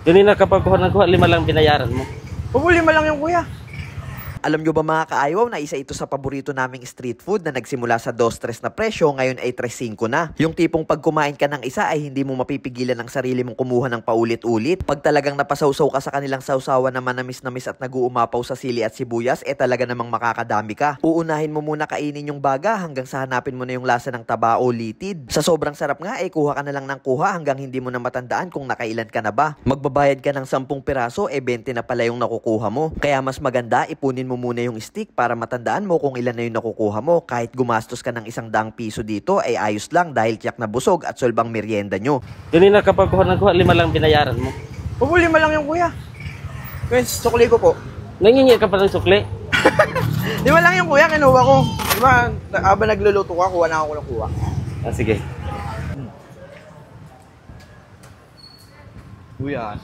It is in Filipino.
Kanina kapag kuha ng kuha, 5 lang binayaran mo. Pabulima lang yung kuya. Alam nyo ba mga kaayaw na isa ito sa paborito naming street food na nagsimula sa 2-3 na presyo, ngayon ay 3-5 na. Yung tipong pag kumain ka ng isa ay hindi mo mapipigilan ang sarili mong kumuha ng paulit-ulit. Pag talagang napasawsaw ka sa kanilang sawsawan na manamis-namis at nag-uumapaw sa sili at sibuyas, talaga namang makakadami ka. Uunahin mo muna kainin yung baga hanggang sa hanapin mo na yung lasa ng taba o litid. Sa sobrang sarap nga kuha ka na lang ng kuha hanggang hindi mo na matandaan kung nakailan ka na ba. Magbabayad ka ng 10 piraso, 20 na pala yung nakukuha mo. Kaya mas maganda ipunin mo muna yung stick para matandaan mo kung ilan na yung nakukuha mo. Kahit gumastos ka ng 100 piso dito ay ayos lang dahil tiyak na busog at solbang merienda nyo. Kanina kapag kuha ng kuha, 5 lang binayaran mo. Pabulima lang yung kuya. Guys, sukli ko po. Nangingi ka pa ng sukli. 5 lang yung kuya, kinuha ko. Diba, habang nagluluto ka, kuha na ako ng kuha. Ah, sige. Kuya.